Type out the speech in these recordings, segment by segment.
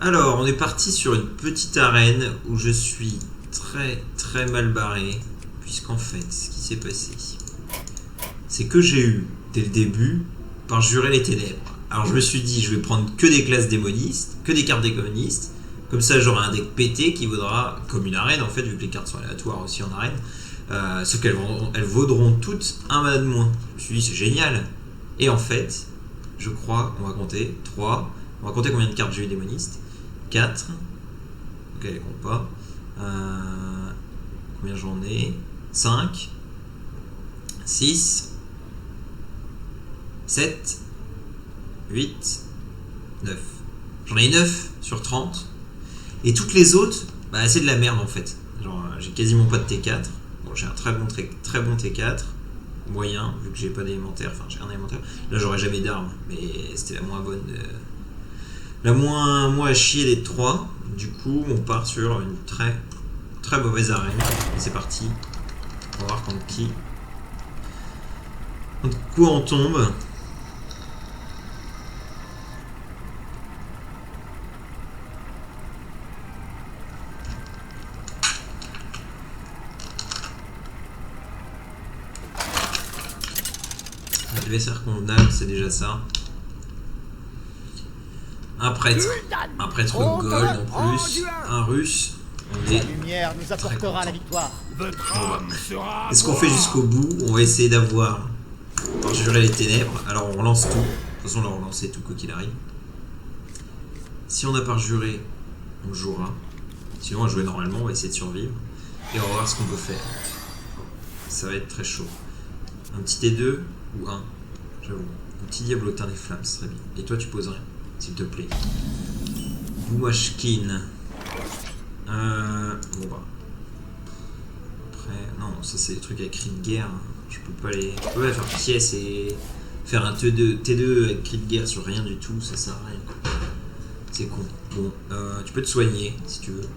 Alors, on est parti sur une petite arène où je suis très mal barré. Puisqu'en fait, ce qui s'est passé, c'est que j'ai eu, dès le début, par jurer les ténèbres. Alors je me suis dit, je vais prendre que des classes démonistes, que des cartes démonistes. Comme ça, j'aurai un deck pété qui vaudra comme une arène, en fait, vu que les cartes sont aléatoires aussi en arène. Sauf qu'elles vaudront toutes un mana de moins. Je me suis dit, c'est génial. Et en fait, je crois, on va compter 3. On va compter combien de cartes j'ai eu démonistes. 4. Ok, elle compte pas. Combien j'en ai 5. 6. 7. 8. 9. J'en ai 9 sur 30. Et toutes les autres, bah, c'est de la merde en fait. Genre, j'ai quasiment pas de T4. Bon, j'ai un très bon T4. Moyen, vu que j'ai pas d'élémentaire. Enfin, j'ai un élémentaire. Là, j'aurais jamais d'armes. Mais c'était la moins bonne. La moins à chier des 3. Du coup, on part sur une très mauvaise arène. Et c'est parti. On va voir contre qui. Contre quoi on tombe. Adversaire convenable, c'est déjà ça. Un prêtre gold en plus. Un russe. On est La lumière nous apportera la victoire. Est-ce qu'on fait jusqu'au bout? On va essayer d'avoir. Par jurer les ténèbres. Alors on relance tout. De toute façon, on va relancer tout quoi qu'il arrive. Si on a parjuré, on jouera. Sinon, on va jouer normalement. On va essayer de survivre. Et on va voir ce qu'on peut faire. Ça va être très chaud. Un petit T2 ou un. J'avoue. Un petit diablotin des flammes, ce serait bien. Et toi, tu poses rien, s'il te plaît. Bouachkin. Bon bah. Après, non, ça c'est des trucs avec cri de guerre. Je peux pas les. Je peux pas faire pièce et faire un T2 avec cri de guerre sur rien du tout, ça sert à rien. C'est con. Bon, tu peux te soigner si tu veux.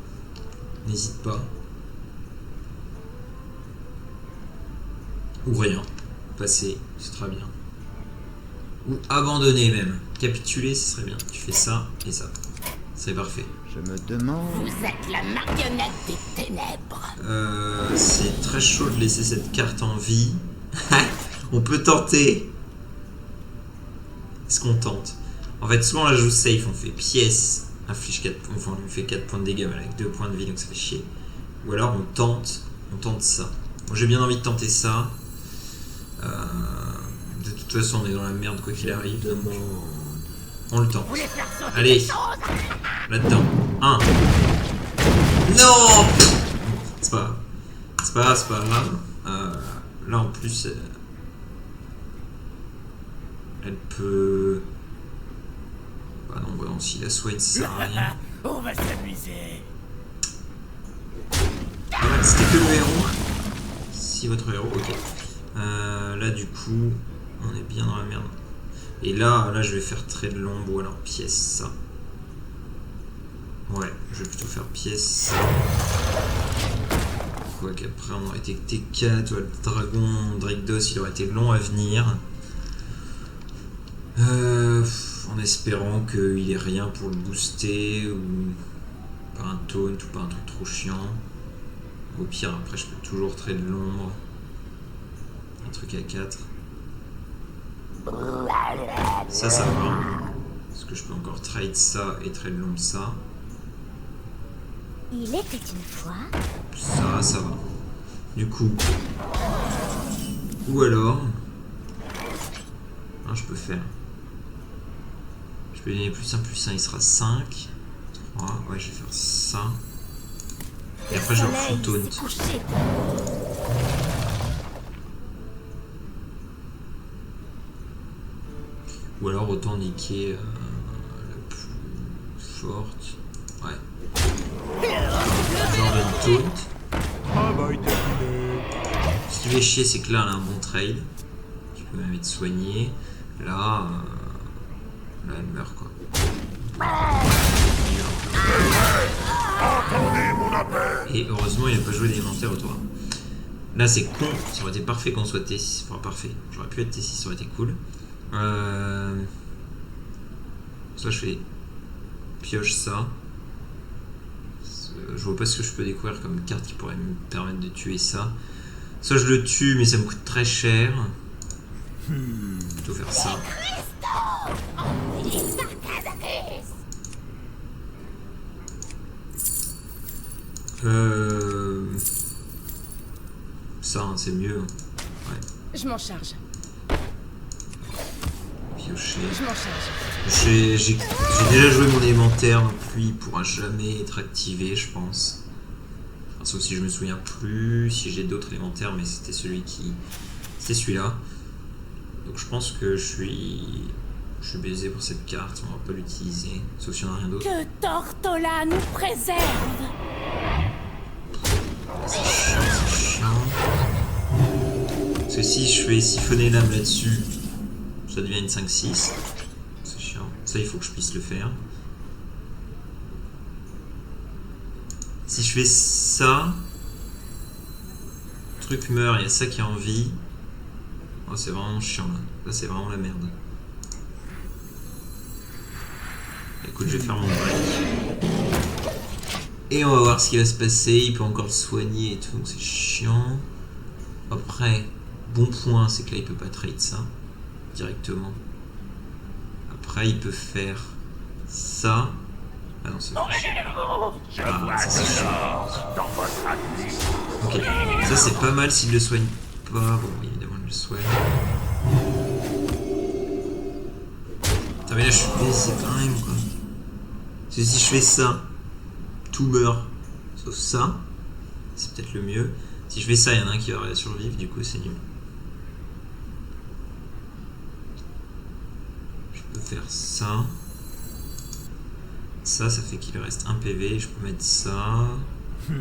N'hésite pas. Ou rien. Passer, c'est très bien. Ou abandonner même. Capituler, ce serait bien. Tu fais ça et ça. C'est parfait. Je me demande... Vous êtes la marionnette des ténèbres. C'est très chaud de laisser cette carte en vie. On peut tenter. Est-ce qu'on tente? En fait, soit on la joue safe, on fait pièce, inflige 4 points, enfin on lui fait 4 points de dégâts avec 2 points de vie, donc ça fait chier. Ou alors on tente ça. Moi j'ai bien envie de tenter ça. De toute façon, on est dans la merde quoi qu'il arrive. Donc on le tente. Allez, là-dedans. 1. Non. C'est pas grave. Là en plus, elle peut. Bah non, si la soigne ça sert à rien. On va s'amuser. Voilà, c'était que le héros. Si votre héros, ok. Là du coup, on est bien dans la merde. Et là je vais faire trait de l'ombre ou alors pièce ça. Ouais, je vais plutôt faire pièce ça. Quoi qu'après on aurait été T4, ouais, le dragon Drakedos il aurait été long à venir. En espérant qu'il ait rien pour le booster ou par un taunt ou par un truc trop chiant. Au pire après je peux toujours trait de l'ombre. Un truc à 4. Ça va. Parce que je peux encore trade ça et trade l'ombre ça. Il était une fois. Ça va. Du coup. Ou alors. Je peux faire. Je peux lui donner +1/+1, il sera 5. 3. Ouais, je vais faire ça. Et après je leur fous taunt. Ou alors autant niquer la plus forte. Ouais. Genre le taunt. Ce qui fait chier, c'est que là, elle a un bon trade. Tu peux même être soigné. Là, elle meurt quoi. Et heureusement, il n'a pas joué d'élémentaire autour. Là, c'est con. Ça aurait été parfait qu'on soit T6. Enfin, parfait. J'aurais pu être T6, ça aurait été cool. Ça, je fais pioche ça. Je vois pas ce que je peux découvrir comme carte qui pourrait me permettre de tuer ça. Soit je le tue, mais ça me coûte très cher. Plutôt faire ça. Ça, hein, c'est mieux. Ouais. Je m'en charge. Piocher. Je m'en charge. J'ai déjà joué mon élémentaire, donc lui il pourra jamais être activé, je pense. Enfin, sauf si je me souviens plus, si j'ai d'autres élémentaires, mais c'était celui-là. Donc je pense que je suis baisé pour cette carte, on va pas l'utiliser, sauf s'il n'y en a rien d'autre. Que Tortola nous préserve. C'est chiant, c'est chiant. Parce que si je fais siphonner l'âme là-dessus, ça devient une 5-6. C'est chiant. Ça, il faut que je puisse le faire. Si je fais ça, le truc meurt, il y a ça qui est en vie. Oh, c'est vraiment chiant là. Là, c'est vraiment la merde. Écoute, je vais faire mon break. Et on va voir ce qui va se passer. Il peut encore le soigner et tout, c'est chiant. Après, bon point, c'est que là, il peut pas trade ça directement. Après, il peut faire ça. Ah non, c'est pas ah, ça, c'est chiant. Ok, ça c'est pas mal s'il le soigne pas. Bon, évidemment, il le soigne. Putain, mais là, je suis baisé quand même, quoi. Parce que si je fais ça, tout meurt. Sauf ça. C'est peut-être le mieux. Si je fais ça, il y en a un qui va survivre, du coup, c'est nul. Je peux faire ça. Ça fait qu'il lui reste un PV. Je peux mettre ça. Ouais,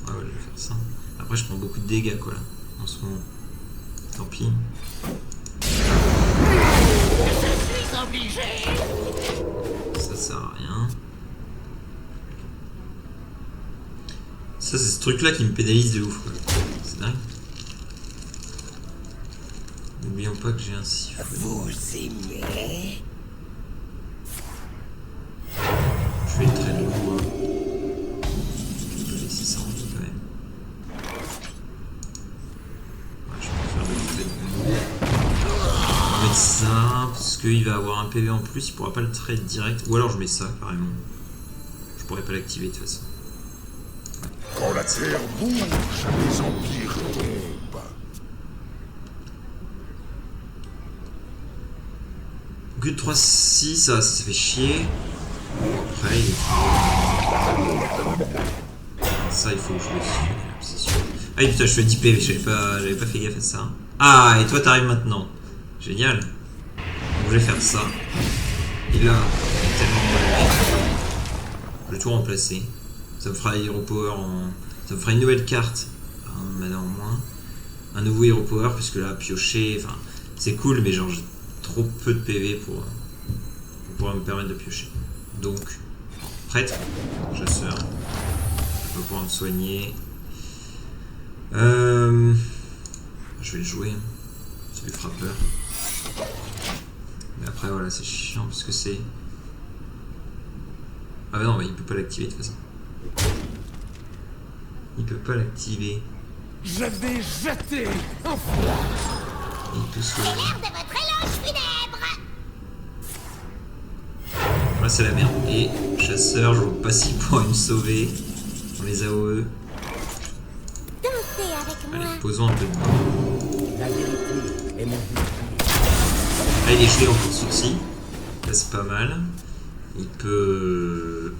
je vais faire ça. Après, je prends beaucoup de dégâts, quoi, là, en ce moment. Tant pis. Ça sert à rien. Ça, c'est ce truc-là qui me pénalise de ouf, quoi. C'est dingue. N'oublions pas que j'ai un siphon. Vous aimez? Je vais le très lourd. Je peux laisser ça en vie quand même. Ouais, je peux faire le très lourd. On va mettre ça, parce qu'il va avoir un PV en plus, il pourra pas le trade direct. Ou alors je mets ça carrément. Je pourrais pas l'activer de toute façon. Quand la terre bouge, les empires tombent. Que 3-6, ça fait chier. Après, il ça, il faut que je le suive, c'est sûr. Ah oui, putain, je fais 10 PV, j'avais pas fait gaffe à ça. Ah, et toi, t'arrives maintenant. Génial. Donc, je vais faire ça. Et là, il est tellement mal. Je vais tout remplacer. Ça me fera Hero Power en... Ça me fera une nouvelle carte. Un mana en moins. Un nouveau Hero Power, puisque là, piocher... Enfin, c'est cool, mais genre, j'ai trop peu de PV pour pouvoir me permettre de piocher. Donc, prêtre, chasseur. Je vais pouvoir me soigner. Je vais le jouer. C'est le frappeur. Mais après, voilà, c'est chiant parce que c'est... Ah bah non, il peut pas l'activer de toute façon. Il peut pas l'activer. Je vais jeter. Il peut soigner. De votre élange funèbre. Là, c'est la merde. Et chasseur, je vois pas s'il pourra me sauver. On les AOE. Dansez avec moi. Allez, posons un peu de temps. La vérité est mon but. Là, il est gelé en cours de sourcil. Là, c'est pas mal. Il peut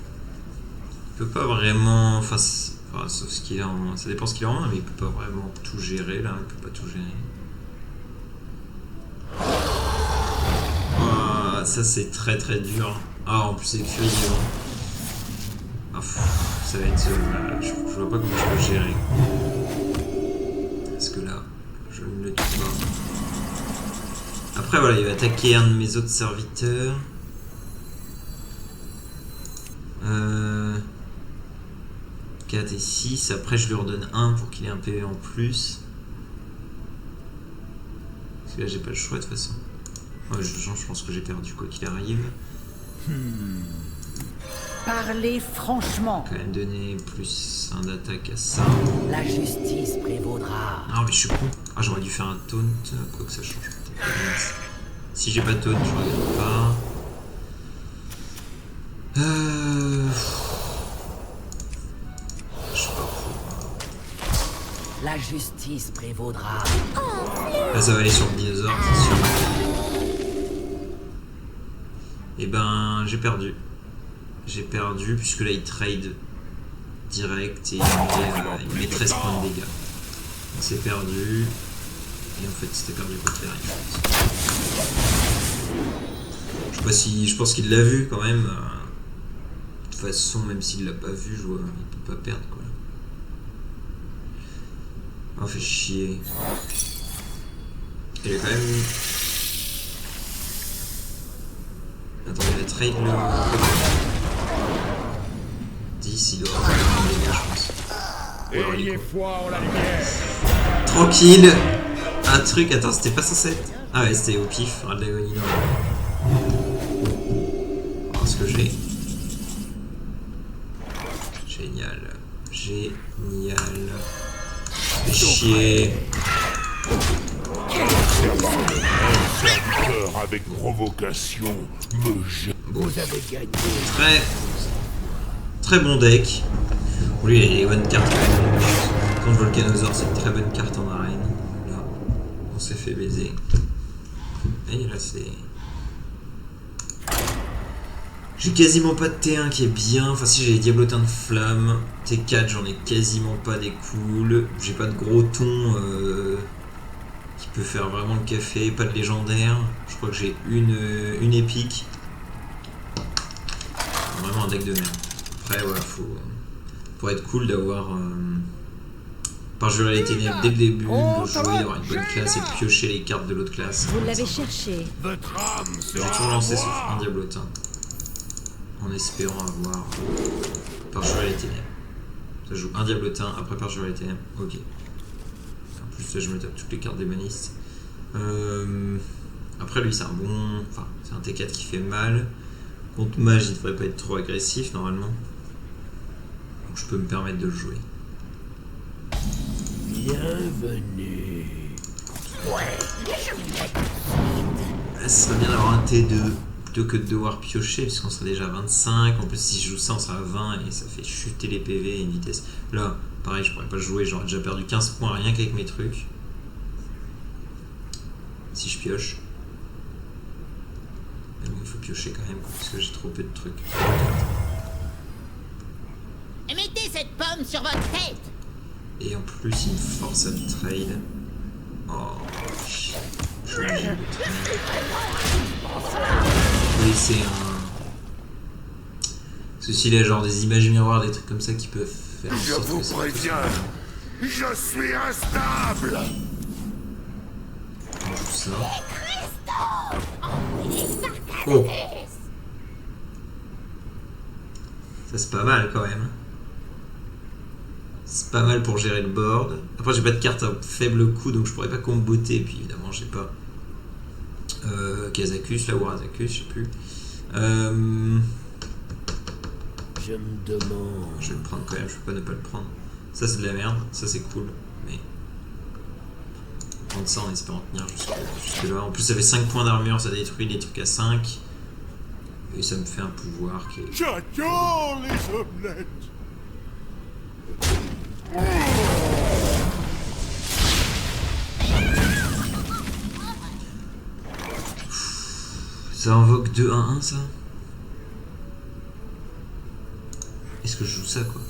pas vraiment... Enfin, sauf ce qu'il a en... Ça dépend ce qu'il a en main, mais il peut pas vraiment tout gérer, là. Il peut pas tout gérer. Oh, ça, c'est très très dur. Ah, en plus, c'est Fury. Ah, ça va être... je vois pas comment je peux gérer. Parce que là, je ne le tue pas. Après, voilà, il va attaquer un de mes autres serviteurs. 4 et 6. Après, je lui redonne 1 pour qu'il ait un PV en plus. Parce que là, j'ai pas le choix de toute façon. Ouais, je pense que j'ai perdu quoi qu'il arrive. Parlez franchement. Quand même donner plus 1 d'attaque à ça. La justice prévaudra. Ah mais je suis con. Ah j'aurais dû faire un taunt, quoi que ça change. Si j'ai pas de taunt, je regarde pas. Je sais pas. La justice prévaudra. Là ça va aller sur le dinosaure, c'est sûr. Et ben j'ai perdu. J'ai perdu puisque là il trade direct et il met 13 points de dégâts. Donc c'est perdu. Et en fait c'était perdu quoi qu'il arrive. Je sais pas si. Je pense qu'il l'a vu quand même. De toute façon, même s'il l'a pas vu, il peut pas perdre quoi. Oh fait chier. Il est quand même. Attendez, la trade le. 10, il doit avoir des dégâts, je pense. Ayez foi en la lumière. Tranquille. Un truc, attends, c'était pas censé être. Ah ouais, c'était au pif, ras de l'agonie dans le. On va voir ce que j'ai. Génial. Génial. Fais chier. Serviteur avec provocation me jette. Bon. Très bon deck. Bon, lui, il a des bonnes cartes quand même. Contre Volcanosaur, c'est une très bonne carte en arène. Là, on s'est fait baiser. Et là, c'est. J'ai quasiment pas de T1 qui est bien. Enfin, si j'ai les Diablotin de Flamme. T4, j'en ai quasiment pas des cools. J'ai pas de gros ton qui peut faire vraiment le café. Pas de légendaire. Je crois que j'ai une épique. Vraiment un deck de merde. Après, voilà, pour être cool d'avoir parjurer les ténèbres dès le début, le jouer, d'avoir une bonne classe et de piocher les cartes de l'autre classe. Vous l'avez cherché. Votre âme J'ai sera tout lancé à sauf moi. un Diablotin. En espérant avoir parjurer les ténèbres. Ça joue un Diablotin, après parjurer les ténèbres. Ok. En plus, là, je me tape toutes les cartes démonistes. Après, lui, c'est un bon. Enfin, c'est un T4 qui fait mal. Contre mage, il devrait pas être trop agressif normalement. Donc, je peux me permettre de le jouer. Bienvenue. Là, ce serait bien d'avoir un T2 plutôt que de devoir piocher, puisqu'on serait déjà à 25. En plus, si je joue ça, on sera à 20 et ça fait chuter les PV et une vitesse. Là, pareil, je pourrais pas jouer, j'aurais déjà perdu 15 points rien qu'avec mes trucs. Si je pioche. Mais bon, il faut piocher quand même, parce que j'ai trop peu de trucs. Mettez cette pomme sur votre tête. Et en plus, il me force à le trade. Oh, shit. Je vais laisser un. Ceci là, genre des images miroirs, des trucs comme ça qui peuvent faire. en Je sorte vous que ça- préviens, je suis instable. On joue ça. Oh! Ça c'est pas mal quand même. C'est pas mal pour gérer le board. Après j'ai pas de carte à faible coût donc je pourrais pas comboter. Et puis évidemment j'ai pas Kazakus là ou Razakus, je sais plus. Je me demande. Je vais le prendre quand même, je peux pas ne pas le prendre. Ça c'est de la merde, ça c'est cool. Mais prendre ça en espérant tenir jusque là. En plus ça fait 5 points d'armure, ça détruit les trucs à 5. Et ça me fait un pouvoir qui est. J'adore les omelettes. Ça invoque 2-1-1 ça? Est-ce que je joue ça quoi?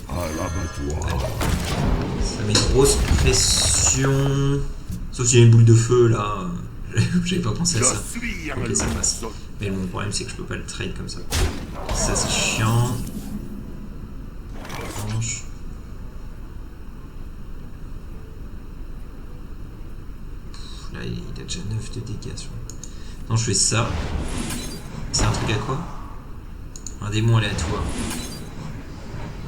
À l'abattoir. Ça met une grosse pression. Sauf s'il y a une boule de feu là. J'avais pas pensé à Je ça. suis Ok, ça passe. un Mais mon problème c'est que je peux pas le trade comme ça. Ça c'est chiant. Orange. Là il a déjà 9 de dégâts sur. Non, je fais ça. C'est un truc à quoi? Un démon aléatoire.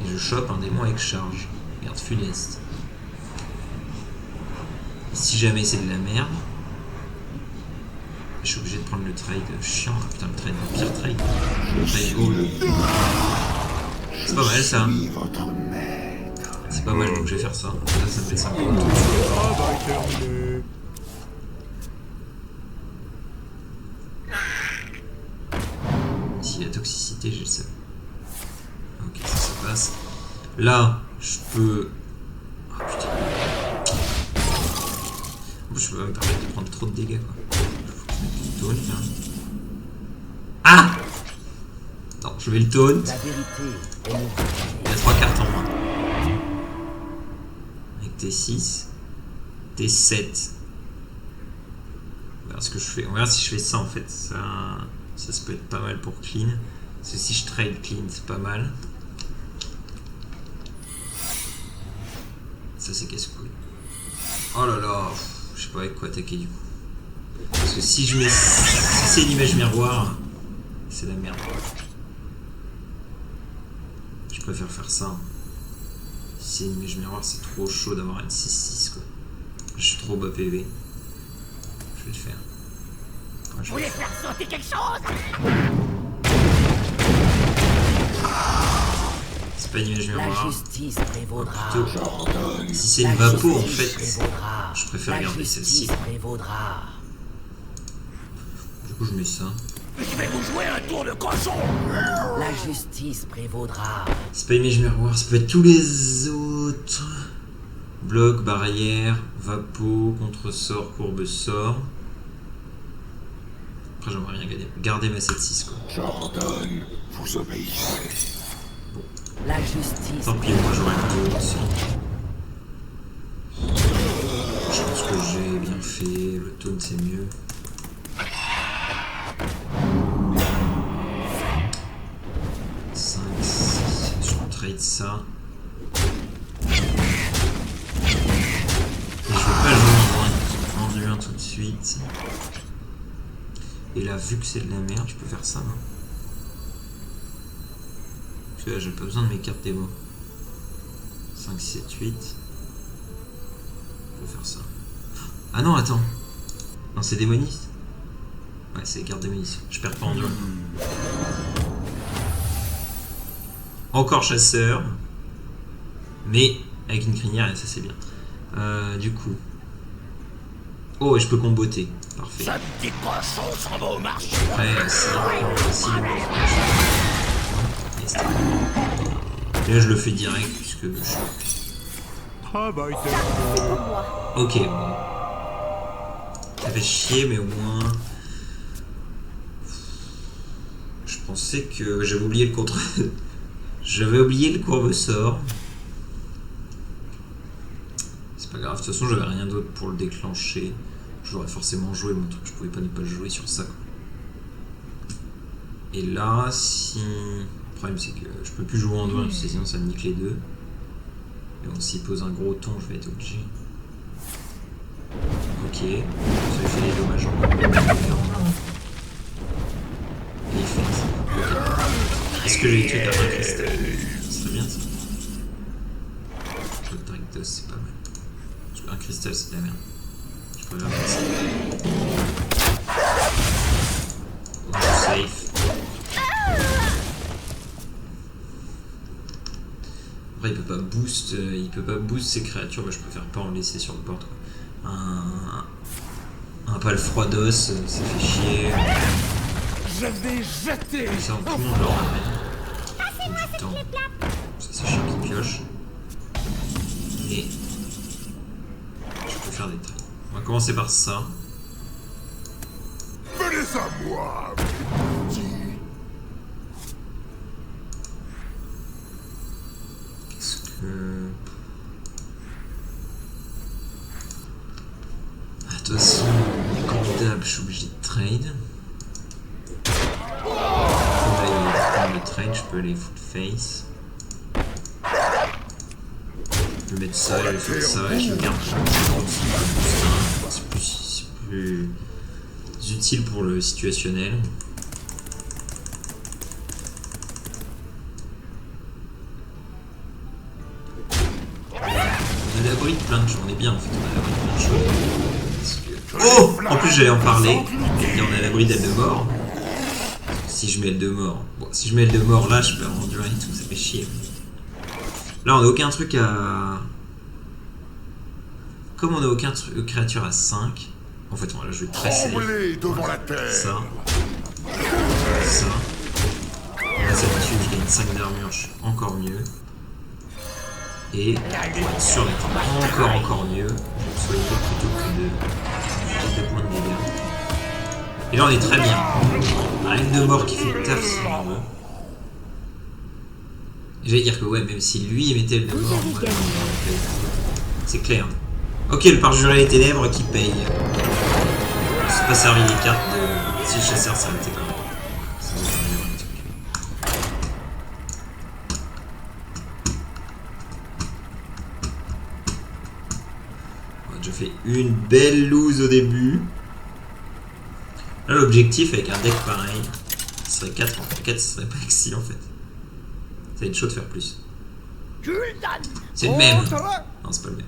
Et je chope un démon avec charge. Merde funeste. Si jamais c'est de la merde. Je suis obligé de prendre le trade chiant. Putain, le trade, le pire trade. Le trade haut. C'est pas mal ça. C'est pas mal, donc je vais faire ça. Ça me fait ça. S'il y a toxicité, j'ai le seul. Ok, ça passe. Là, je peux. Oh putain. En plus, je peux pas me permettre de prendre trop de dégâts quoi. Faut que je mette le taunt là. Ah! Non, je vais le taunt. La vérité est mon Il y a 3 cartes en moins. Avec T6. T7. On verra ce que je fais. On verra si je fais ça en fait. Ça peut être pas mal pour clean. Parce que si je trade clean, c'est pas mal. Ça c'est casse-couille. Oh là là. Je sais pas avec quoi attaquer du coup. Parce que si je mets. Si c'est une image miroir, c'est la merde. Je préfère faire ça. Si c'est une image miroir, c'est trop chaud d'avoir une 6-6 quoi. Je suis trop bas PV. Je vais le faire. Ouais, Vous voulez faire sauter quelque chose? c'est pas une image La miroir. justice prévaudra. Plutôt, si c'est une La vapo en justice fait, prévaudra. je préfère La garder celle-ci. justice prévaudra. Du coup, je mets ça. Je vais vous jouer un tour de cochon. La justice prévaudra. C'est pas une image miroir, ça peut être tous les autres. Bloc, barrière, vapo, contre-sort, courbe-sort. Après, j'aimerais rien garder ma 7-6 quoi. Jordan, vous obéissez. La justice. Tant pis, moi j'aurais le taunt aussi. Je pense que j'ai bien fait. Le taunt c'est mieux. Je trade ça. Et je veux pas le vendre en tout de suite. Et là, vu que c'est de la merde, je peux faire ça, non? Parce que là, j'ai pas besoin de mes cartes démo. 5, 7, 8. Je peux faire ça. Ah non, attends. Non, c'est démoniste. Ouais, c'est les cartes démonistes. Je perds pas en dur. Encore chasseur. Mais avec une crinière, et ça c'est bien. Du coup. Oh, et je peux comboter. Parfait. Ça petit cochon s'en va au marché. Après, ça. Et là, je le fais direct puisque je suis. Ok, bon. Ça fait chier, mais au moins. Je pensais que j'avais oublié le contre. J'avais oublié le courbe-sort. C'est pas grave, de toute façon j'avais rien d'autre pour le déclencher. J'aurais forcément joué mon truc, je pouvais pas ne pas jouer sur ça quoi. Et là, si... Le problème c'est que je peux plus jouer en douin, sinon ça me nique les deux. Et donc s'il pose un gros ton, je vais être obligé. Ok, ça fait des dommages en main. Et il fait ça. Ok. Est-ce que j'ai tué un cristal? Ce serait bien ça. Le Drake c'est pas mal. Parce qu'un cristal c'est de la merde. Je préfère faire ça. Oh, safe. Après il peut pas boost ses créatures, mais je préfère pas en laisser sur le board quoi. Un palfroidos, ça fait chier. Je vais jeter. Ça, tout le monde le ramène. Du temps. Ça, c'est chiant qui pioche. Mais. Je peux faire des traits. On va commencer par ça. Venez à moi. Qu'est-ce que. Ah, de toute façon, comme d'hab, je suis obligé de trade. Le trade, je peux aller full face. Je vais mettre ça, je vais faire ça et je le garde. C'est plus utile pour le situationnel. On a l'abri de plein de choses, on est bien en fait, on a l'abri de plein de choses. Parce que Oh! En plus j'allais en parler. Et on est à l'abri d'elle de mort. Si je mets elle de mort. Bon, si je mets elle de mort là, je peux endurer et tout, ça fait chier. Là on a aucun truc à... Comme on a aucun créature à 5, en fait on va la jouer très safe. Tremblez devant la terre. Ça. Ça. Là ça tue, je gagne 5 d'armure, je suis encore mieux. Et pour être sûr d'être encore mieux, je vais soigner plutôt que de points de dégâts. Et là on est très bien. On a une de mort qui fait le taf si on veut. J'allais dire que ouais, même si lui il mettait le de mort, moi, c'est clair. Ok, le parjuré des ténèbres qui paye. Je ne suis pas servi des cartes de... Si le chasseur s'arrêtait pas. On a déjà fait une belle loose au début. Là, l'objectif avec un deck pareil, ce serait 4 en 4, ce serait pas excellent en fait. Ça va être chaud de faire plus. C'est le même. Non, c'est pas le même.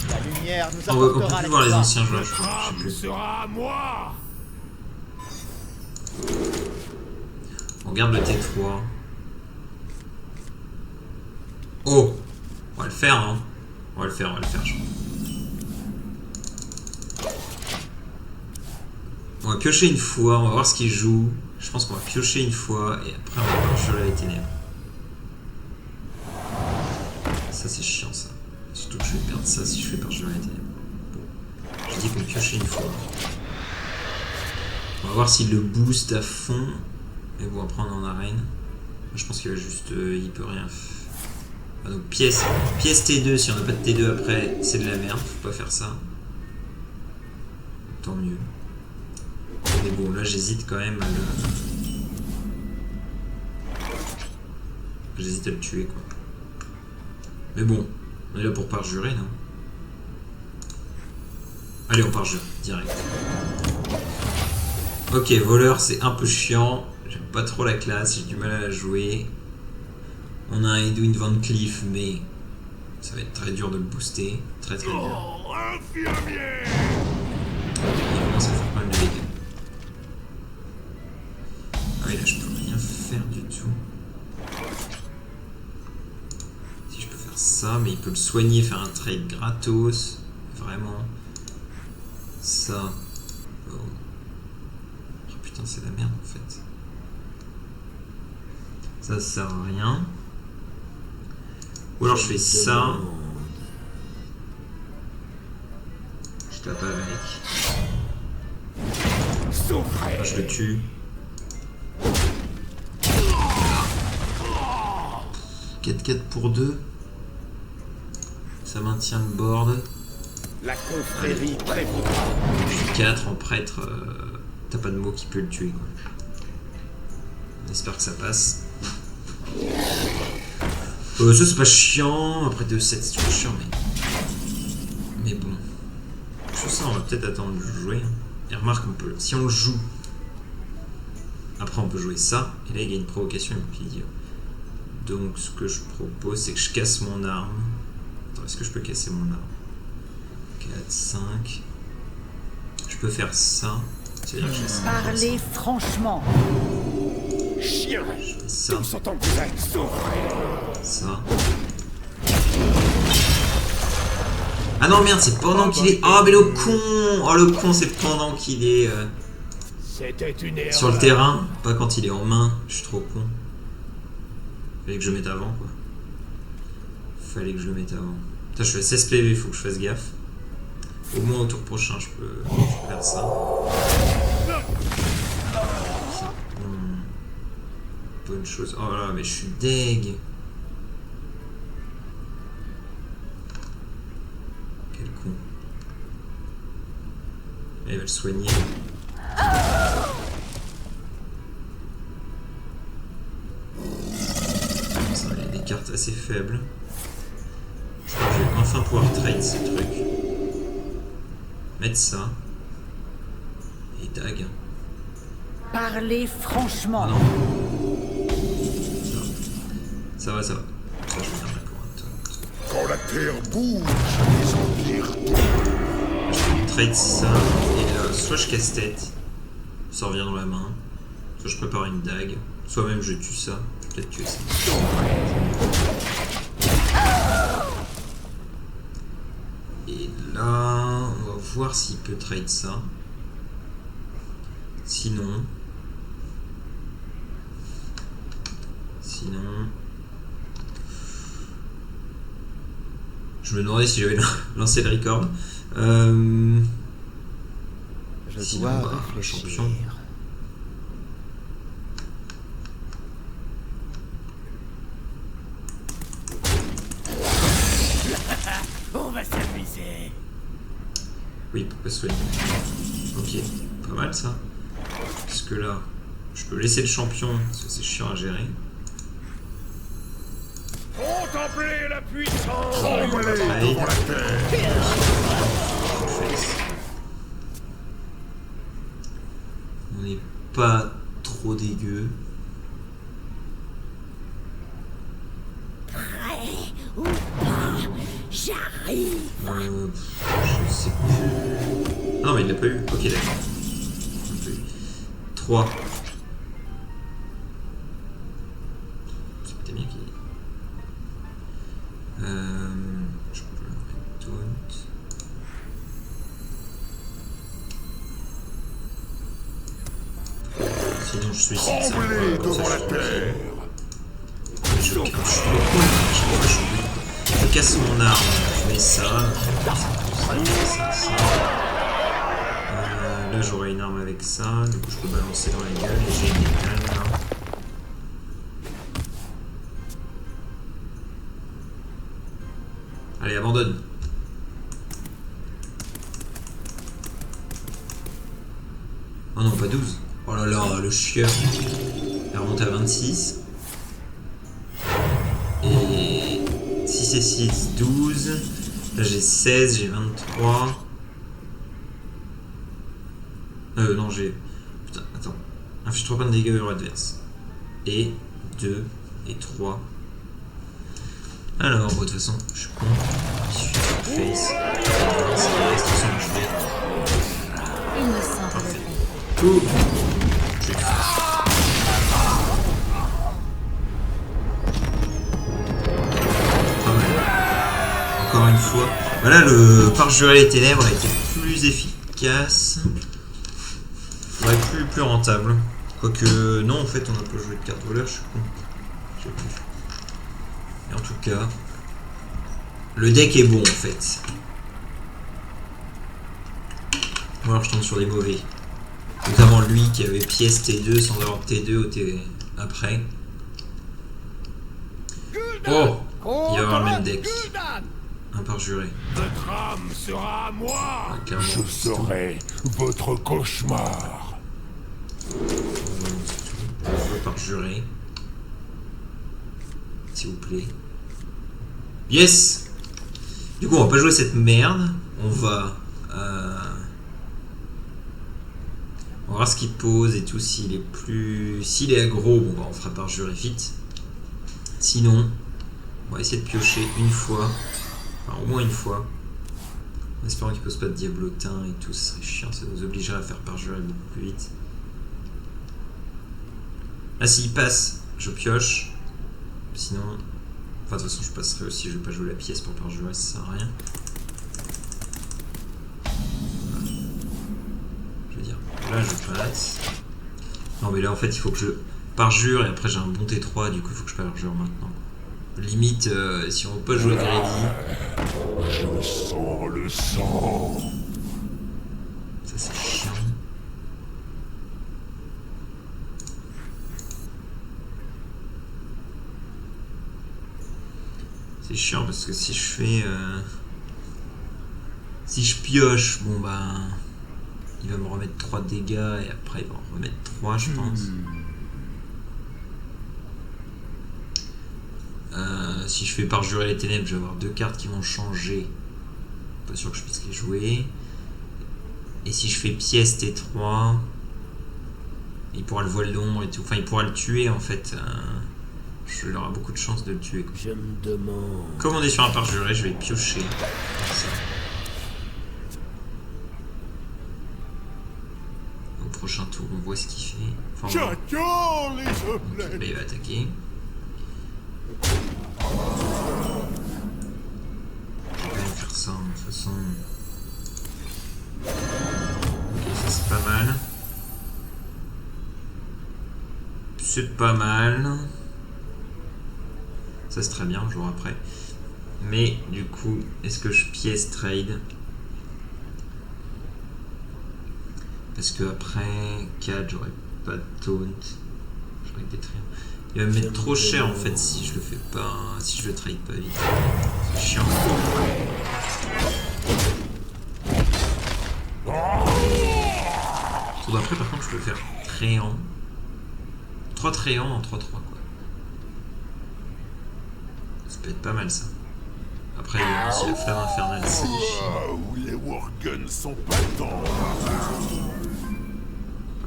La lumière nous On peut apportera plus voir les la anciens joueurs, je crois. Je sais Ce plus. sera à moi. On regarde le T3. Oh! On va le faire, hein? On va le faire, je crois. On va piocher une fois, on va voir ce qu'il joue. Je pense qu'on va piocher une fois et après on va piocher les ténèbres. Ça c'est chiant ça. Surtout que je vais perdre ça si je fais parjurer les ténèbres. Bon. Je dis qu'on piochait une fois. On va voir s'il le booste à fond. Mais bon, après on est en arène. Je pense qu'il va juste... il peut rien faire. Ah, donc pièce T2, si on n'a pas de T2 après, c'est de la merde. Faut pas faire ça. Tant mieux. Mais bon, là j'hésite quand même à le... J'hésite à le tuer quoi. Mais bon, on est là pour parjurer, non? Allez, on parjure, direct. Ok, voleur, c'est un peu chiant. J'aime pas trop la classe, j'ai du mal à la jouer. On a un Edwin Van Cleef, mais ça va être très dur de le booster. Très dur. Oh, infirmier. Il commence à faire pas mal de dégâts. Ah oui, là je peux rien faire du tout. Si je peux faire ça, mais il peut le soigner, faire un trade gratos. Vraiment. Ça. Oh, oh putain, c'est la merde en fait. Ça sert à rien. Ou alors je fais ça. Je tape avec. Souffrez. Je le tue. 4-4 pour 2. Ça maintient le board. La confrérie prévaudra. 4 en prêtre. T'as pas de mot qui peut le tuer. Quoi. On espère que ça passe. Ça c'est pas chiant. Après 2-7 c'est toujours chiant, mais bon. Sur ça on va peut-être attendre de le jouer. Et remarque, on peut, si on le joue, après on peut jouer ça. Et là il y a une provocation et un bouclier. Donc ce que je propose c'est que je casse mon arme. Attends, est-ce que je peux casser mon arme? 4, 5. Je peux faire ça. C'est-à-dire que je fais Parlez franchement. Chien. Je fais ça. Tous sont en vous êtes. Souffrez. Ça. Ah non merde, c'est pendant qu'il est... Oh mais le con. Oh le con, c'est pendant qu'il est C'était une erreur. sur le terrain, pas quand il est en main. Je suis trop con. Fallait que je le mette avant quoi. Fallait que je le mette avant. Putain, je suis à 16 PV, faut que je fasse gaffe. Au moins au tour prochain je peux faire ça. Bonne chose. Oh là, mais je suis deg. Quel con. Là, il va le soigner. Ça, il y a des cartes assez faibles. Je crois que je vais enfin pouvoir trade ce truc. Mettre ça. Et tag. Parlez Ah franchement. non. Ça va. Ça, je vais faire la pour un temps. Quand la terre bouge, les empires. Je trade ça, et là, soit je casse tête, ça revient dans la main, soit je prépare une dague, soit même je tue ça, je vais peut-être tuer ça. Et là, on va voir s'il peut trade ça. Sinon... Je me demandais si j'avais lancé le record. Je Sinon, dois bah, réfléchir. champion. On va s'amuser. Oui, pourquoi souhaiter. Ok, pas mal ça. Parce que là, je peux laisser le champion, parce que c'est chiant à gérer. Contemplez la puissance. Trade. On n'est pas trop dégueu. Prêt ou pas, j'arrive. Je sais plus. Non, mais il l'a pas eu. Ok, d'accord. 3. C'était bien qu'il. Je peux le mettre taunt. Sinon, je suis ici. Devant la terre. Je casse mon arme, je mets ça. Là j'aurai une arme avec ça, du coup je peux balancer dans la gueule et j'ai une étale là. Allez, abandonne. Oh non, pas 12. Oh là là, le chieur. Elle remonte à 26. Et 6 et 6, 12. Là j'ai 16, j'ai 23. Non, j'ai... Putain, attends. Inflige 3 points de dégâts au adverse. Et 2 et 3. Alors, bon, de toute façon, je suis con. Je suis face. C'est la restriction que je fais. Il me semble. Parfait. Tout. Je vais face. Pas mal. Encore une fois. Voilà, le parjurer les ténèbres a été plus efficace. Ouais, plus rentable. Quoique, non, en fait, on n'a pas joué de carte voleur, je suis con. J'ai plus. Et en tout cas, le deck est bon, en fait. Ou alors je tombe sur des mauvais. Notamment lui qui avait pièce T2 sans avoir T2 au T après. Oh, il va avoir le même deck. Un parjuré. Votre âme sera à moi. Ah, clairement. Je serai votre cauchemar. Un parjuré. S'il vous plaît. Yes. Du coup, on va pas jouer cette merde. On va voir ce qu'il pose et tout. S'il est plus... S'il est aggro, bon, bah, on fera parjurer vite. Sinon, on va essayer de piocher une fois. Enfin, au moins une fois. En espérant qu'il pose pas de diablotin et tout. Ce serait chiant. Ça nous obligerait à faire parjurer beaucoup plus vite. Là, s'il passe, je pioche. Sinon... Enfin, de toute façon, je passerai aussi. Je vais pas jouer la pièce pour parjurer, ça sert à rien. Voilà. Je veux dire, là, je passe. Non, mais là, en fait, il faut que je parjure et après, j'ai un bon T3. Du coup, il faut que je parjure maintenant. Limite, si on veut pas jouer Greedy. Je sens le sang. Ça, c'est chiant. C'est chiant parce que si je fais... si je pioche, bon bah... Il va me remettre 3 dégâts et après il va en remettre 3 je pense. Si je fais parjurer les ténèbres, je vais avoir 2 cartes qui vont changer. Pas sûr que je puisse les jouer. Et si je fais pièce T3, il pourra le voile d'ombre et tout. Enfin il pourra le tuer en fait. Il aura beaucoup de chances de le tuer, quoi. Je me demande. Comme on est sur un parjuré, je vais piocher. Comme ça. prochain tour, on voit ce qu'il fait. Enfin, J'adore les là, omelettes. il va attaquer. Je vais quand même faire ça, de toute façon. Ok, ça c'est pas mal. C'est pas mal. Ça c'est très bien, le jour après. Mais du coup, est-ce que je pièce trade? Parce que après 4, j'aurais pas de taunt. J'aurais des trios. Il va me mettre trop cher en fait si je le fais pas. Si je le trade pas vite. C'est chiant. Tour d'après par contre je peux faire tréant. 3 tréants en 3-3 quoi. Ça peut être pas mal ça. Après il y a aussi la flamme infernale, c'est chiant. Ah, où les Worgen sont pas tendres.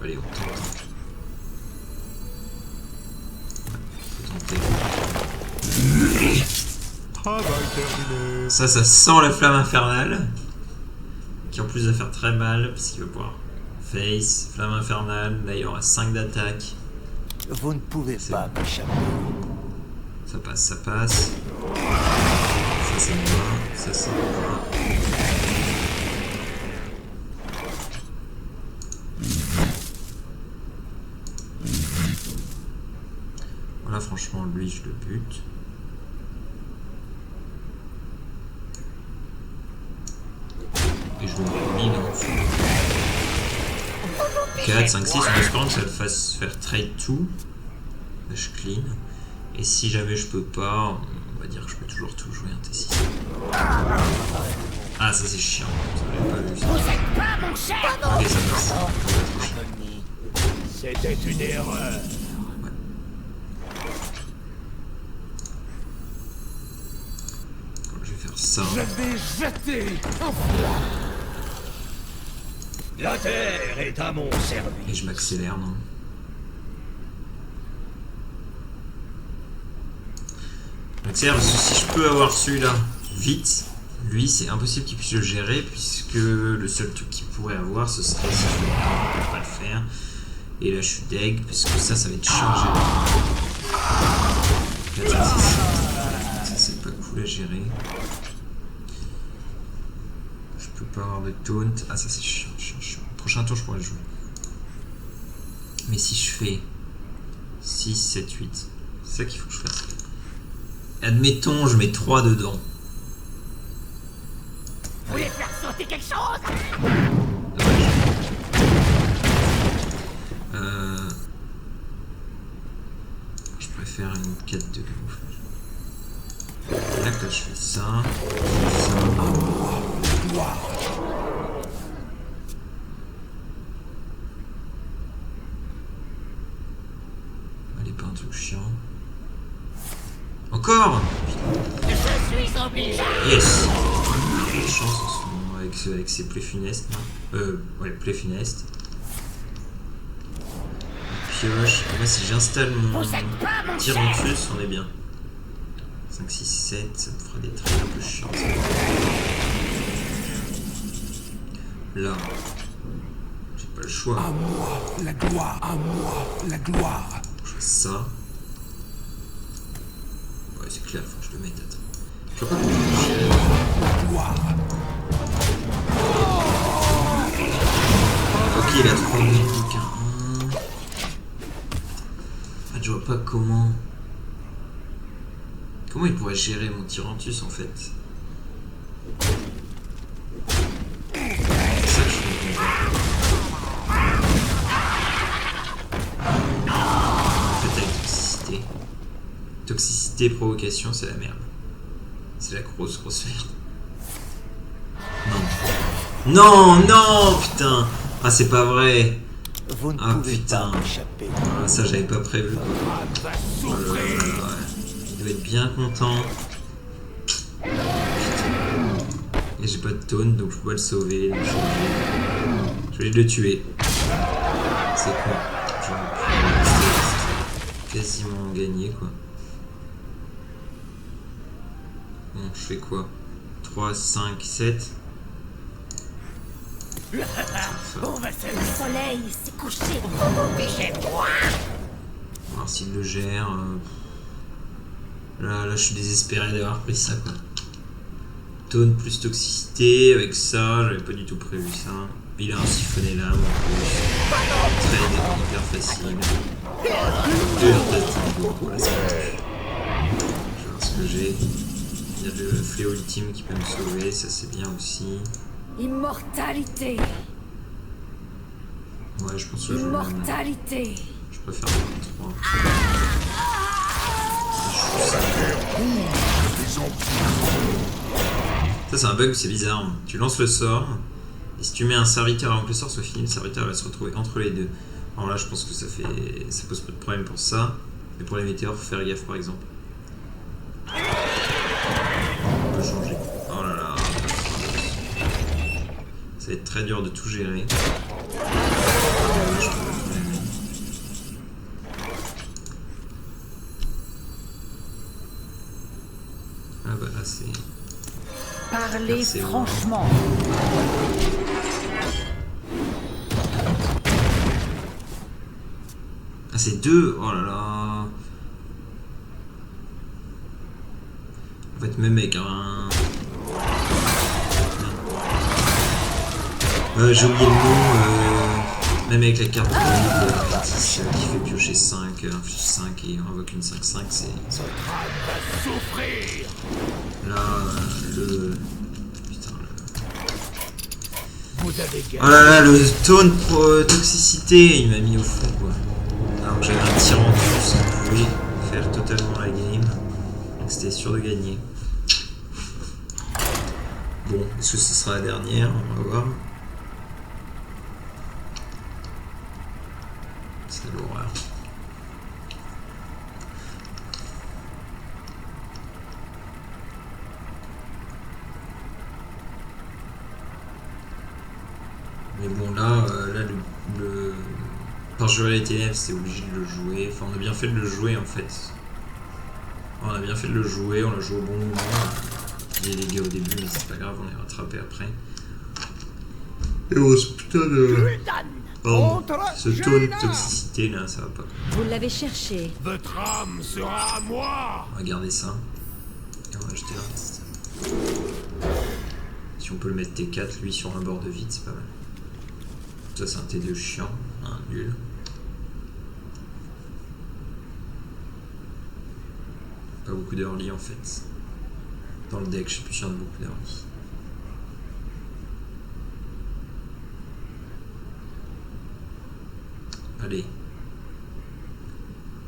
Allez, on tente. Faut tenter. Ça sent la flamme infernale. Qui en plus va faire très mal, parce qu'il va pouvoir face, flamme infernale. Là il y aura 5 d'attaque. Vous ne pouvez pas m'échapper. Ça passe, ça passe. Ça me va, ça me va. Voilà, franchement, lui, je le bute. Et je le mets en fond. 4, 5, 6, en espérant que ça le fasse faire trade tout. Là, je clean. Et si jamais je peux pas, on va dire que je peux toujours tout jouer un T6. Ah, ça c'est chiant. Ça j'avais pas vu ça. Ok, ça passe. C'était une erreur. Je vais faire ça. Je vais jeter. La terre est à mon service. Et je m'accélère, non? J'accélère parce que si je peux avoir celui-là vite, lui c'est impossible qu'il puisse le gérer puisque le seul truc qu'il pourrait avoir ce serait si je ne peux pas le faire. Et là je suis deg parce que ça va être chargé. Ça c'est pas cool à gérer. Je peux pas avoir de taunt. Ah ça c'est chiant, chiant. Prochain tour je pourrais le jouer. Mais si je fais 6, 7, 8, c'est ça qu'il faut que je fasse. Admettons, je mets 3 dedans. Vous voulez faire sauter quelque chose? Je préfère une 4 de camouflage. Là, quand je fais ça. Allez, pas un truc chiant. Encore! Je suis obligé. Yes! Quelle chance en ce moment avec ces plaies funestes, non? Ouais, plaies funestes. Pioche. Et moi, si j'installe mon Tyrantus, on est bien. 5, 6, 7, ça me fera des traits un peu chiants. Là, j'ai pas le choix. À moi la gloire, à moi la gloire. Je fais ça. Ouais, c'est clair, faut que je le mette. Attends. Je vois pas comment je vais gérer. La gloire. Ok, il a 3 minutes aucun. En fait, je vois pas comment. Comment il pourrait gérer mon Tyrantus en fait? C'est ça que je comprends pas. En fait, avec toxicité. Toxicité et provocation, c'est la merde. C'est la grosse merde. Non. Non, putain. Ah, c'est pas vrai. Vous ne Ah, pouvez putain. pas m'échapper. Ah, ça, j'avais pas prévu. Oh là là là là. Il doit être bien content. Et j'ai pas de taunt, donc je peux pas le sauver. Donc je vais le tuer. C'est con. J'aurais pu quasiment gagner, quoi. Bon, je fais quoi? 3, 5, 7. On va se Le soleil s'est couché. ficher de moi. On va voir s'il le gère. Là, je suis désespéré d'avoir pris ça, quoi. Taunt plus toxicité, avec ça, j'avais pas du tout prévu ça. Il a un siphonné là, en plus. Trade hyper facile. Voilà, c'est parti. Je vais voir ce que j'ai. Il y a le fléau ultime qui peut me sauver, ça c'est bien aussi. Immortalité. Ouais, je pense que je vais même... Immortalité. Je préfère le 3. Ça c'est un bug, c'est bizarre. Tu lances le sort, et si tu mets un serviteur avant que le sort soit fini, le serviteur va se retrouver entre les deux. Alors là je pense que ça pose peu de problème pour ça. Mais pour les météores, faut faire gaffe par exemple. On peut changer. Oh là là. Ça va être très dur de tout gérer. Ah bah là c'est... Parlez Merci, franchement. Ah c'est 2. Oh là là. En fait même avec un... j'ai oublié le nom. Même avec la carte de qui fait piocher 5, inflige 5 et on invoque une 5-5, c'est... Souffrir. Là, le... Putain, Vous avez gagné. Oh là là, le taunt pro toxicité, il m'a mis au fond, quoi. Alors que j'avais un tyran en plus, qui pouvait faire totalement la game. Donc c'était sûr de gagner. Bon, est-ce que ce sera la dernière? On va voir. C'est l'horreur. Mais bon là, le parjurer les ténèbres, c'était obligé de le jouer. Enfin, on a bien fait de le jouer en fait. On a bien fait de le jouer, on l'a joué au bon moment. Il y a des dégâts au début, mais c'est pas grave, on les rattrapé après. Et oh, ce putain de... Pardon, ce taux de toxicité là, ça va pas. Vous l'avez cherché. Votre âme sera à moi. On va garder ça. Et on va jeter le reste. Si on peut le mettre T4, lui, sur un bord de vide, c'est pas mal. Ça, c'est un T2 chiant, un nul. Pas beaucoup d'early en fait. Dans le deck, je suis plus sûr de beaucoup d'early. Allez.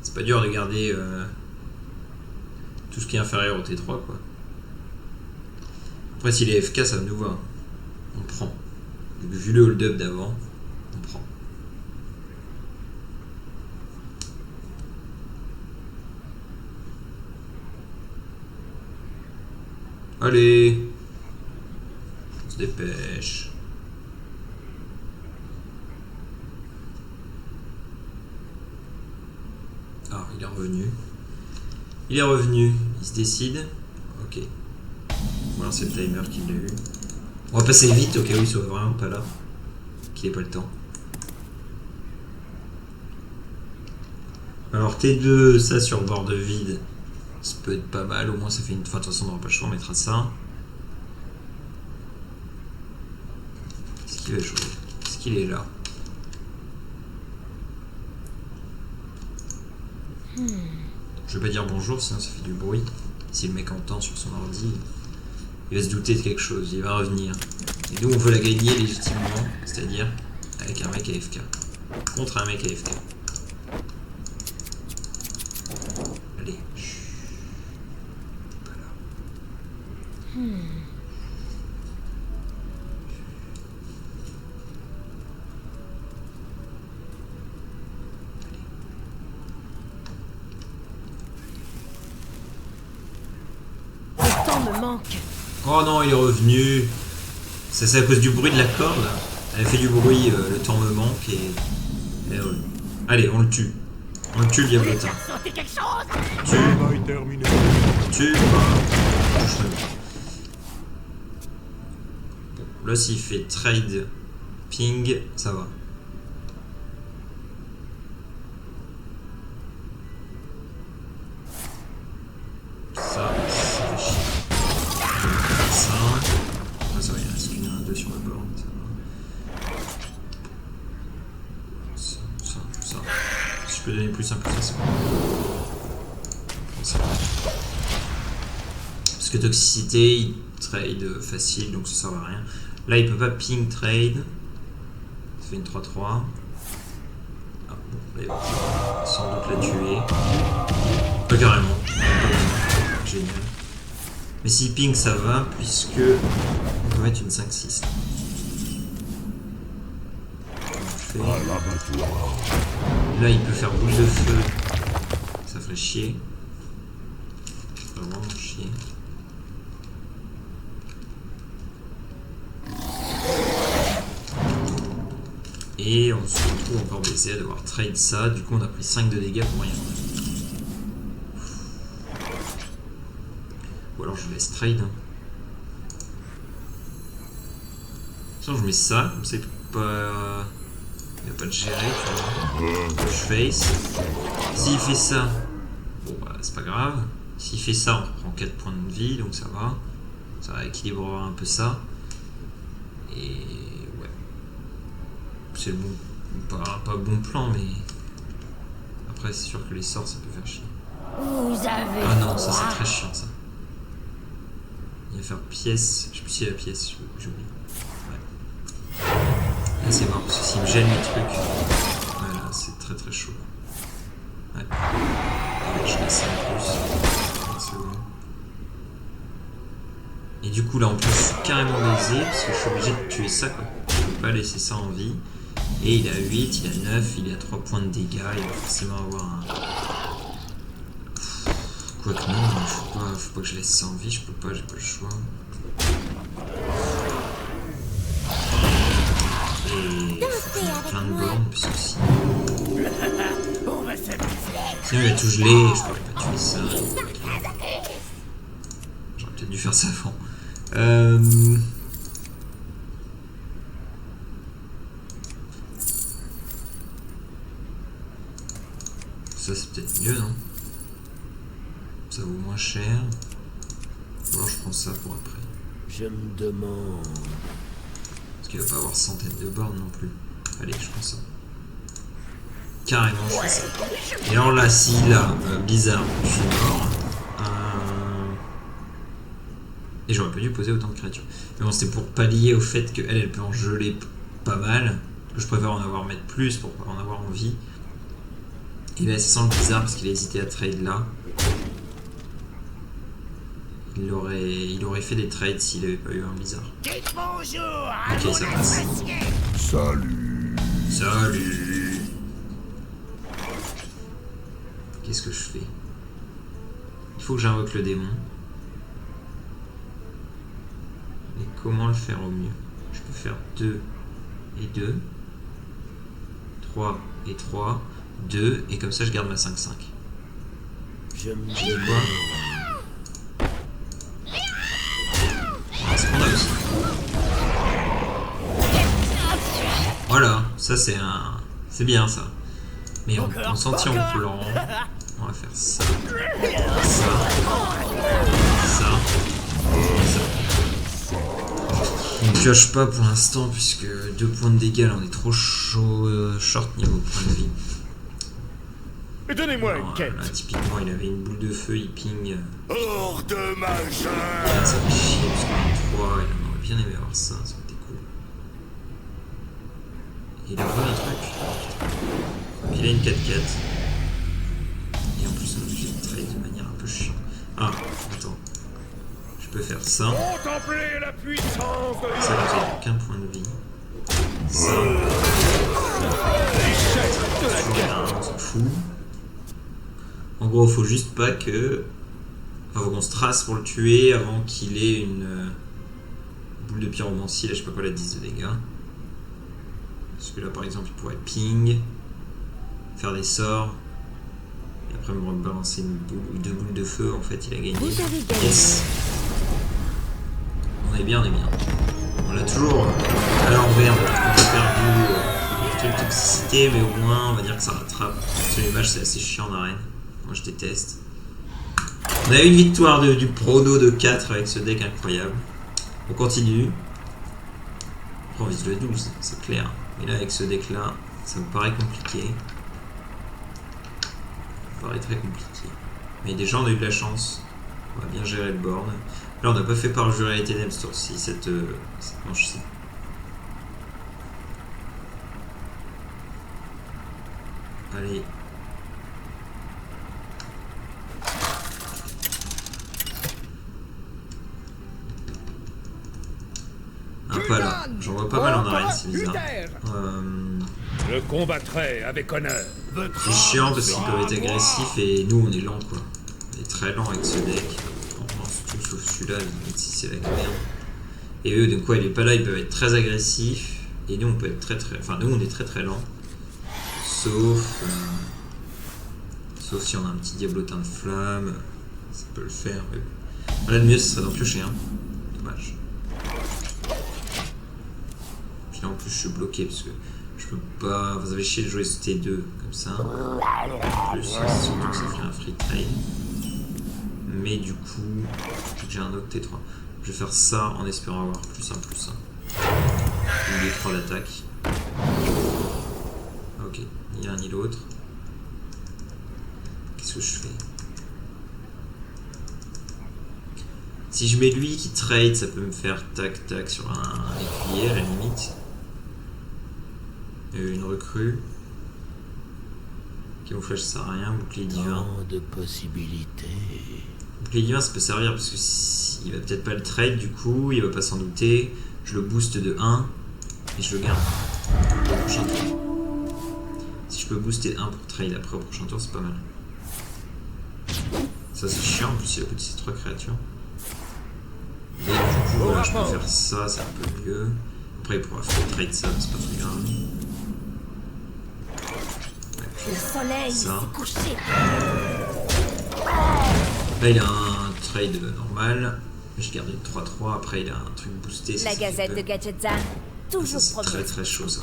C'est pas dur de garder tout ce qui est inférieur au T3 quoi. Après s'il est FK ça nous va. On prend. Vu le hold-up d'avant, on prend. Allez. On se dépêche. Ah, il est revenu. Il est revenu. Il se décide. Ok. Voilà, c'est le timer qui l'a eu. On va passer vite au cas où il soit vraiment pas là. Qu'il ait pas le temps. Alors T2, ça sur bord de vide. Ça peut être pas mal. Au moins ça fait une... Enfin, de toute façon on n'aura pas le choix, on mettra ça. Est-ce qu'il va jouer? Est-ce qu'il est là? Je vais pas dire bonjour, sinon ça fait du bruit. Si le mec entend sur son ordi, il va se douter de quelque chose, il va revenir. Et nous on veut la gagner légitimement, c'est-à-dire avec un mec AFK. Contre un mec AFK. Allez. Pas là. Le temps me manque. Oh non, il est revenu. Ça c'est à cause du bruit de la corde. Elle fait du bruit, le temps me manque et... Allez, on le tue. On le tue, le diablotin. Sauter quelque chose. Travail terminé. Tue. Bon, là s'il fait trade Ping, ça va. Ça fait chier. Ça. Ah, ça va, il reste qu'une 1-2 sur la borne, ça va. Ça. Si je peux donner plus un plus ça, c'est bon. Ça va. Parce que toxicité, il trade facile, donc ça sert à rien. Là, il peut pas ping trade. Ça fait une 3-3. Ah, bon, là, il va sans doute la tuer. Pas carrément. Génial. Mais si ping, ça va, puisque on peut mettre une 5-6. Là, il peut faire boule de feu. Ça ferait chier. Ça ferait vraiment chier. Et on se retrouve encore baisé à devoir trade ça. Du coup, on a pris 5 de dégâts pour rien. Ou alors je laisse trade. Sinon, je mets ça. Comme ça, il peut pas. Il va pas le gérer. Je face. S'il fait ça, bon, bah, c'est pas grave. S'il fait ça, on prend 4 points de vie. Donc ça va. Ça équilibrera un peu ça. Et. C'est bon, pas bon plan, mais après c'est sûr que les sorts ça peut faire chier. Vous avez Ah non, ça c'est très chiant ça. Il va faire pièce, je sais plus si la pièce, j'oublie. Ouais. Là c'est mort, parce que s'il me gêne les trucs, voilà, c'est très très chaud. Ouais. Allez, je laisse ça en plus. C'est bon. Et du coup là en plus je suis carrément baisé parce que je suis obligé de tuer ça quoi. Je peux pas laisser ça en vie. Et il a 8, il a 9, il a 3 points de dégâts, il va forcément avoir un... Quoique non, faut pas que je laisse ça en vie, je peux pas, j'ai pas le choix. Et faut que je mette plein de bornes, parce que sinon il a tout gelé, je pourrais pas tuer ça. J'aurais peut-être dû faire ça avant. Ça c'est peut-être mieux, non? Ça vaut moins cher. Ou alors je prends ça pour après. Je me demande. Parce qu'il va pas avoir centaines de bornes non plus. Allez, je prends ça. Carrément, je fais ça. Et alors là, si là, bizarre, je suis mort. Et j'aurais pas dû poser autant de créatures. Mais bon, c'était pour pallier au fait qu'elle, elle peut en geler pas mal. Que je préfère en avoir mettre plus pour en avoir envie. Et là, ça sent le bizarre parce qu'il a hésité à trade là. Il aurait fait des trades s'il avait pas eu un bizarre. Dites bonjour à Ok, mon ça passe. associé. Salut. Salut. Qu'est-ce que je fais? Il faut que j'invoque le démon. Mais comment le faire au mieux? Je peux faire 2 et 2. 3 et 3. 2, et comme ça je garde ma 5-5. Je me Je dis quoi? C'est qu'on a aussi. Voilà, ça c'est un... C'est bien ça. Mais en sentier en plan, on va faire ça. Ça. Ça. Et ça. On ne pioche pas pour l'instant puisque 2 points de dégâts, là on est trop chaud, short niveau point de vie. Donnez-moi une Alors, quête. là, typiquement, il avait une boule de feu, il ping. Hors de majeur. Là, ça fait chier parce qu'on a 3, et on aurait bien aimé avoir ça, ça aurait été cool. Et il a vraiment un truc. Donc, il a une 4-4. Et en plus, on est obligé de trade de manière un peu chiante. Ah, attends. Je peux faire ça. Contemplez la puissance de Ça, comme ça, il n'a qu'un point de vie. Ça. On s'en fout. En gros, faut juste pas que... Enfin, faut qu'on se trace pour le tuer avant qu'il ait une boule de pyromancie, là je sais pas quoi, la 10 de dégâts. Parce que là par exemple il pourrait ping, faire des sorts, et après me rebalancer une boule ou 2 boules de feu, en fait il a gagné. Vous avez gagné. Yes. On est bien, on est bien. On l'a toujours à l'envers, on a perdu quelques toxicité, mais au moins on va dire que ça rattrape. Parce que les matchs c'est assez chiant en arène. Moi je déteste. On a eu une victoire du prono de 4 avec ce deck incroyable. On continue. Après on vise le 12, c'est clair. Mais là avec ce deck là, ça me paraît compliqué. Ça me paraît très compliqué. Mais déjà on a eu de la chance. On va bien gérer le board. Là on n'a pas fait parjurer les ténèbres ce tour-ci, cette manche-ci. Allez. Un pas là. J'en vois pas mal en arène, c'est bizarre. Je combattrai avec honneur. C'est chiant parce qu'ils peuvent être agressifs et nous on est lent quoi. On est très lent avec ce deck. On pense tout sauf celui-là, même si c'est la merde. Et eux, donc quoi, il est pas là, ils peuvent être très agressifs. Et nous on peut être très. Enfin, nous on est très lent. Sauf si on a un petit diablotin de flamme, ça peut le faire. Mais... Là, le mieux, ce serait d'en piocher un. Dommage. Puis là, en plus, je suis bloqué parce que je peux pas. Vous avez chier de jouer ce T2 comme ça. En plus, surtout que ça fait un free trade. Mais du coup, j'ai un autre T3. Je vais faire ça en espérant avoir +1/+1. Une des 3 d'attaque. Ok, ni l'un ni l'autre. Qu'est-ce que je fais? Si je mets lui qui trade, ça peut me faire tac tac sur un écuyer à la limite. Une recrue. Camouflage ça sert à rien, bouclier divin. Tant de possibilités. Bouclier divin ça peut servir parce que il va peut-être pas le trade du coup, il va pas s'en douter. Je le booste de 1 et je le garde au prochain tour. Si je peux booster 1 pour trade après au prochain tour, c'est pas mal. Ça c'est chiant, en plus il a plus de ces 3 créatures. Et du coup voilà, je peux faire ça, c'est un peu mieux. Après il pourra faire trade ça, c'est pas très grave. Le soleil s'est couché. Là il a un trade normal. Je garde une 3-3, après il a un truc boosté. La Gazette de Gadgetzan, toujours c'est très chaud ça.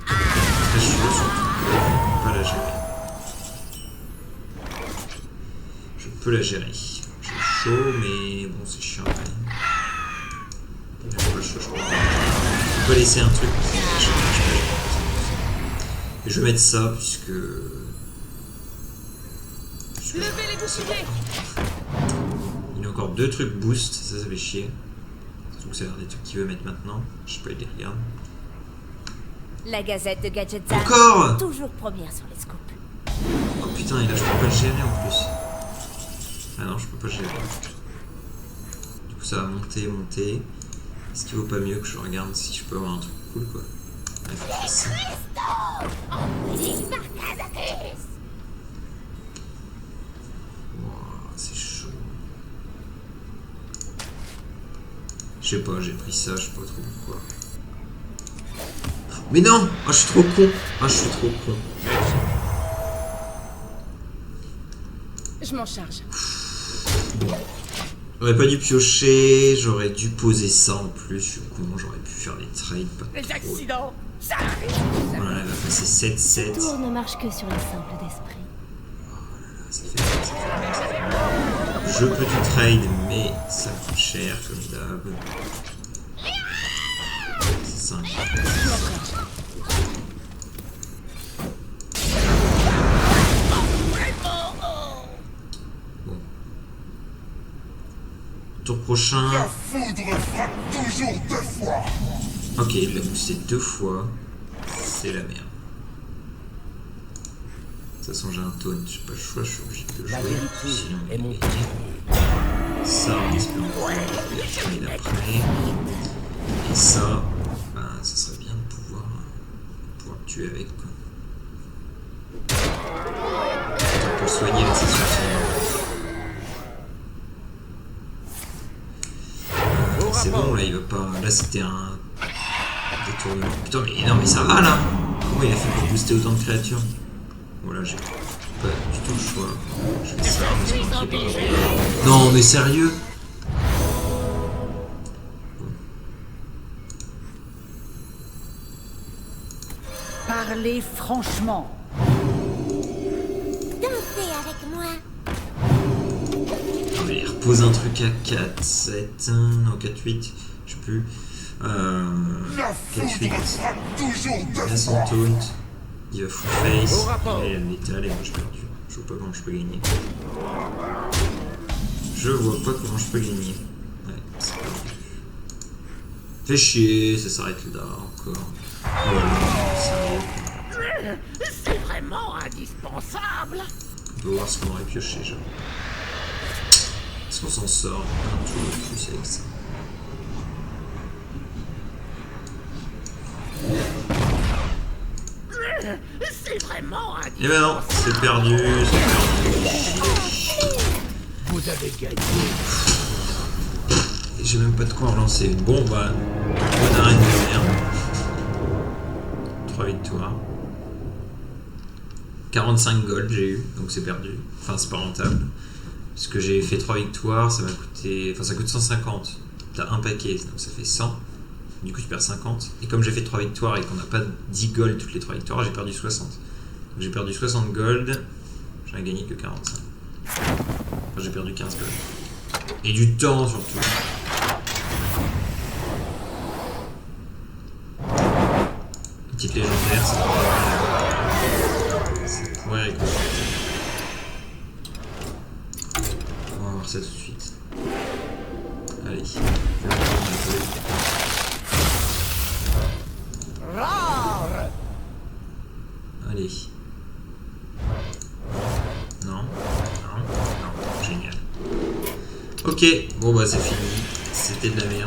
Très chaud surtout. Je peux pas la gérer. Je peux la gérer. J'ai chaud, mais bon, c'est chiant quand même. J'ai pas chaud, je crois. Je peux pas laisser un truc. Et je vais mettre ça puisque. Levez les boucliers. Il y a encore 2 trucs boost, ça fait chier. Surtout que ça a l'air des trucs qu'il veut mettre maintenant. Je sais pas, il les regarde. La Gazette de Gadgetzan, encore toujours première sur les scoops. Oh putain, et là je peux pas le gérer en plus. Ah non, je peux pas le gérer. Du coup ça va monter. Est-ce qu'il vaut pas mieux que je regarde si je peux avoir un truc cool quoi? Ouais, faut que je fasse ça. Wow, c'est chaud. Je sais pas, j'ai pris ça, je sais pas trop pourquoi. Mais non! Ah, je suis trop con! Ah, je suis trop con. Je m'en charge. J'aurais pas dû piocher, j'aurais dû poser ça en plus, je suis con, j'aurais pu faire des trades, pas Les trop. accidents, ça arrive. Voilà, elle va passer 7-7. Le tour ne marche que sur les simples d'esprit. Ça fait mal. Je peux tout trade, mais ça coûte cher comme d'hab. C'est 5. Bon. Tour prochain. La foudre frappe toujours 2 fois. Ok, il l'a boosté 2 fois. C'est la merde. De toute façon, j'ai un taunt, j'ai pas le choix, je suis obligé de le La jouer. vérité Sinon, est mon ça, en espérant pouvoir le après. Et ça, ben, ça serait bien de pouvoir le tuer avec quoi. On peut le soigner avec sa solution. C'est bon, là, il va pas. Là, c'était un détournement. Putain, mais non, mais ça va là! Comment il a fait pour booster autant de créatures? Voilà, j'ai pas du tout le choix. Je fais ça parce qu'on est pas. Non, mais sérieux? Parlez franchement. Dansez avec moi. Je vais reposer un truc à 4, 7, non 4, 8, je sais plus. 4, 8. Il a son taunt, il va full face, il a le métal et moi j'ai perdu. Je vois pas comment je peux gagner. Je vois pas comment je peux gagner. Ouais, c'est perdu. Fais chier, ça s'arrête là encore. Voilà, sérieux. C'est vraiment indispensable. On peut voir ce qu'on aurait pioché, genre. Est-ce qu'on s'en sort un tour de plus avec ça? C'est vraiment Eh ben non, c'est perdu, c'est perdu. Vous avez gagné. Et j'ai même pas de quoi en relancer une. Bon bah, bonne arène de merde. 3 victoires. 45 gold j'ai eu, donc c'est perdu. Enfin c'est pas rentable. Puisque j'ai fait 3 victoires, ça m'a coûté... Enfin ça coûte 150. T'as un paquet, donc ça fait 100. Du coup tu perds 50. Et comme j'ai fait 3 victoires et qu'on n'a pas 10 gold toutes les 3 victoires, j'ai perdu 60. Donc j'ai perdu 60 gold. J'en ai gagné que 45. Enfin j'ai perdu 15 gold. Et du temps surtout. Une petite légendaire, ça pourrait récolter. On va voir ça tout de suite. Allez. Allez. Non. Non. Non. Génial. Ok. Bon bah c'est fini. C'était de la merde.